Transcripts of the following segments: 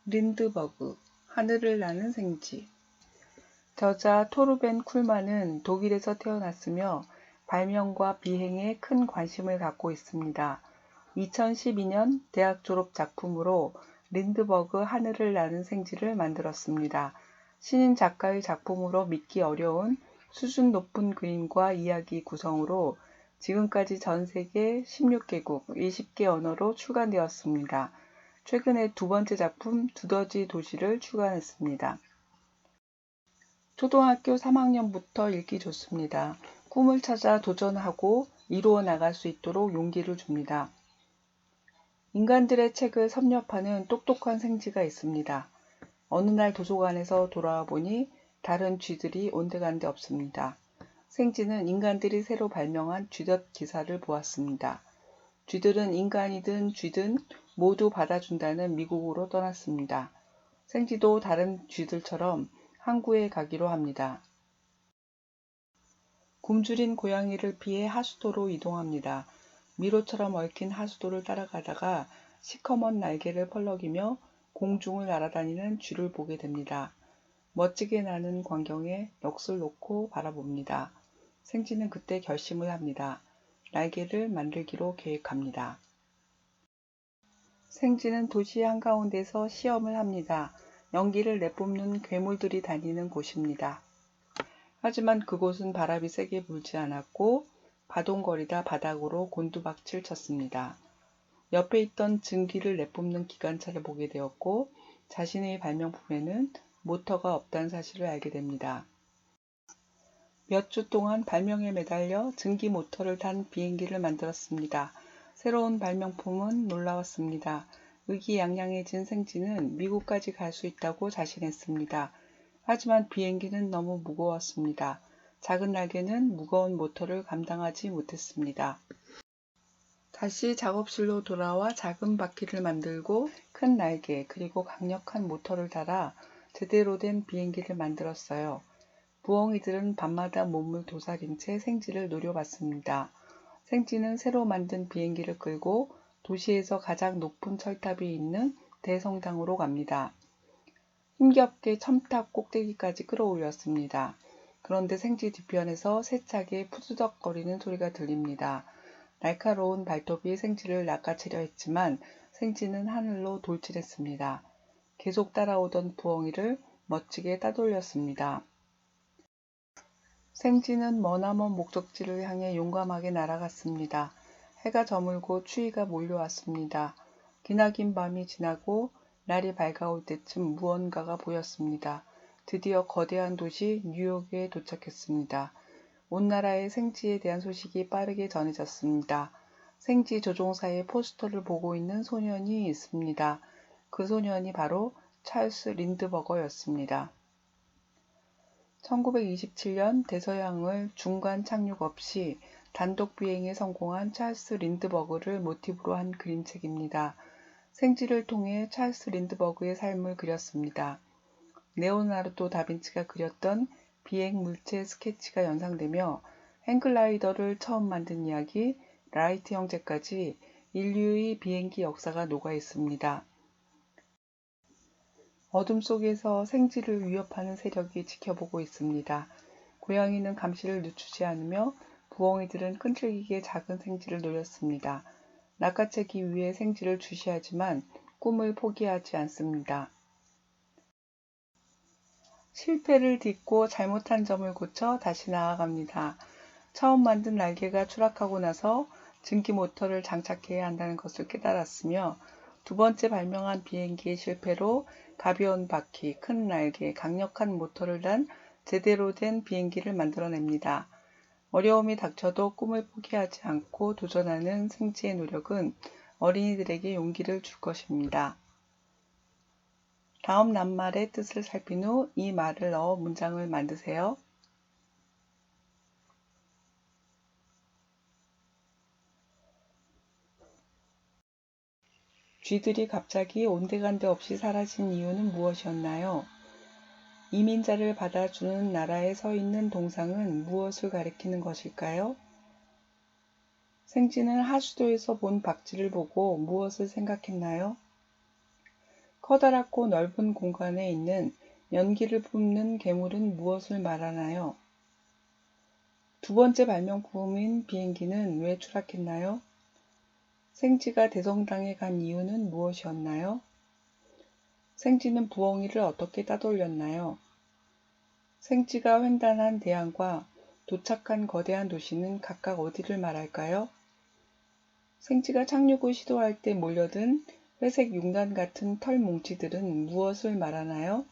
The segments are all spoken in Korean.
린드버그, 하늘을 나는 생쥐. 저자 토르벤 쿨만은 독일에서 태어났으며 발명과 비행에 큰 관심을 갖고 있습니다. 2012년 대학 졸업 작품으로 린드버그 하늘을 나는 생쥐를 만들었습니다. 신인 작가의 작품으로 믿기 어려운 수준 높은 그림과 이야기 구성으로 지금까지 전 세계 16개국 20개 언어로 출간되었습니다. 최근에 두 번째 작품 두더지 도시를 출간했습니다. 초등학교 3학년부터 읽기 좋습니다. 꿈을 찾아 도전하고 이루어 나갈 수 있도록 용기를 줍니다. 인간들의 책을 섭렵하는 똑똑한 생쥐가 있습니다. 어느 날 도서관에서 돌아와 보니 다른 쥐들이 온데간데 없습니다. 생쥐는 인간들이 새로 발명한 쥐덫 기사를 보았습니다. 쥐들은 인간이든 쥐든 모두 받아준다는 미국으로 떠났습니다. 생쥐도 다른 쥐들처럼 항구에 가기로 합니다. 굶주린 고양이를 피해 하수도로 이동합니다. 미로처럼 얽힌 하수도를 따라가다가 시커먼 날개를 펄럭이며 공중을 날아다니는 쥐를 보게 됩니다. 멋지게 나는 광경에 넋을 놓고 바라봅니다. 생쥐는 그때 결심을 합니다. 날개를 만들기로 계획합니다. 생쥐는 도시 한가운데서 시험을 합니다. 연기를 내뿜는 괴물들이 다니는 곳입니다. 하지만 그곳은 바람이 세게 불지 않았고 바동거리다 바닥으로 곤두박질 쳤습니다. 옆에 있던 증기를 내뿜는 기관차를 보게 되었고 자신의 발명품에는 모터가 없다는 사실을 알게 됩니다. 몇 주 동안 발명에 매달려 증기 모터를 단 비행기를 만들었습니다. 새로운 발명품은 놀라웠습니다. 의기양양해진 생쥐는 미국까지 갈 수 있다고 자신했습니다. 하지만 비행기는 너무 무거웠습니다. 작은 날개는 무거운 모터를 감당하지 못했습니다. 다시 작업실로 돌아와 작은 바퀴를 만들고 큰 날개 그리고 강력한 모터를 달아 제대로 된 비행기를 만들었어요. 부엉이들은 밤마다 몸을 도사린 채 생쥐를 노려봤습니다. 생쥐는 새로 만든 비행기를 끌고 도시에서 가장 높은 철탑이 있는 대성당으로 갑니다. 힘겹게 첨탑 꼭대기까지 끌어올렸습니다. 그런데 생쥐 뒤편에서 세차게 푸드덕거리는 소리가 들립니다. 날카로운 발톱이 생쥐를 낚아채려 했지만 생쥐는 하늘로 돌진했습니다. 계속 따라오던 부엉이를 멋지게 따돌렸습니다. 생쥐는 머나먼 목적지를 향해 용감하게 날아갔습니다. 해가 저물고 추위가 몰려왔습니다. 기나긴 밤이 지나고 날이 밝아올 때쯤 무언가가 보였습니다. 드디어 거대한 도시 뉴욕에 도착했습니다. 온 나라의 생쥐에 대한 소식이 빠르게 전해졌습니다. 생쥐 조종사의 포스터를 보고 있는 소년이 있습니다. 그 소년이 바로 찰스 린드버거였습니다. 1927년 대서양을 중간 착륙 없이 단독 비행에 성공한 찰스 린드버그를 모티브로 한 그림책입니다. 생쥐를 통해 찰스 린드버그의 삶을 그렸습니다. 레오나르도 다빈치가 그렸던 비행 물체 스케치가 연상되며 행글라이더를 처음 만든 이야기, 라이트 형제까지 인류의 비행기 역사가 녹아 있습니다. 어둠 속에서 생쥐를 위협하는 세력이 지켜보고 있습니다. 고양이는 감시를 늦추지 않으며 부엉이들은 끈질기게 작은 생쥐를 노렸습니다. 낚아채기 위해 생쥐를 주시하지만 꿈을 포기하지 않습니다. 실패를 딛고 잘못한 점을 고쳐 다시 나아갑니다. 처음 만든 날개가 추락하고 나서 증기 모터를 장착해야 한다는 것을 깨달았으며 두 번째 발명한 비행기의 실패로 가벼운 바퀴, 큰 날개, 강력한 모터를 단 제대로 된 비행기를 만들어냅니다. 어려움이 닥쳐도 꿈을 포기하지 않고 도전하는 생쥐의 노력은 어린이들에게 용기를 줄 것입니다. 다음 낱말의 뜻을 살핀 후 이 말을 넣어 문장을 만드세요. 쥐들이 갑자기 온데간데 없이 사라진 이유는 무엇이었나요? 이민자를 받아주는 나라에 서 있는 동상은 무엇을 가리키는 것일까요? 생쥐는 하수도에서 본 박쥐를 보고 무엇을 생각했나요? 커다랗고 넓은 공간에 있는 연기를 뿜는 괴물은 무엇을 말하나요? 두 번째 발명품인 비행기는 왜 추락했나요? 생쥐가 대성당에 간 이유는 무엇이었나요? 생쥐는 부엉이를 어떻게 따돌렸나요? 생쥐가 횡단한 대양과 도착한 거대한 도시는 각각 어디를 말할까요? 생쥐가 착륙을 시도할 때 몰려든 회색 융단 같은 털 뭉치들은 무엇을 말하나요?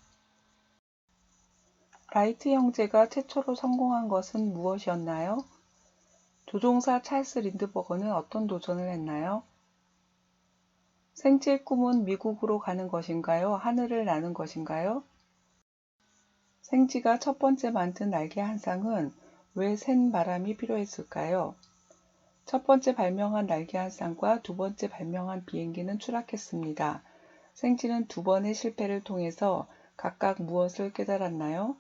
라이트 형제가 최초로 성공한 것은 무엇이었나요? 조종사 찰스 린드버거는 어떤 도전을 했나요? 생쥐의 꿈은 미국으로 가는 것인가요? 하늘을 나는 것인가요? 생쥐가 첫 번째 만든 날개 한 쌍은 왜 센 바람이 필요했을까요? 첫 번째 발명한 날개 한 쌍과 두 번째 발명한 비행기는 추락했습니다. 생쥐는 두 번의 실패를 통해서 각각 무엇을 깨달았나요?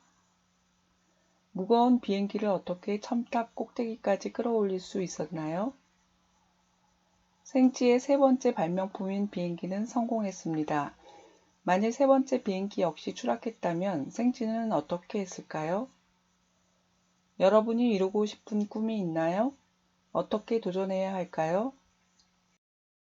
무거운 비행기를 어떻게 첨탑 꼭대기까지 끌어올릴 수 있었나요? 생쥐의 세 번째 발명품인 비행기는 성공했습니다. 만일 세 번째 비행기 역시 추락했다면 생쥐는 어떻게 했을까요? 여러분이 이루고 싶은 꿈이 있나요? 어떻게 도전해야 할까요?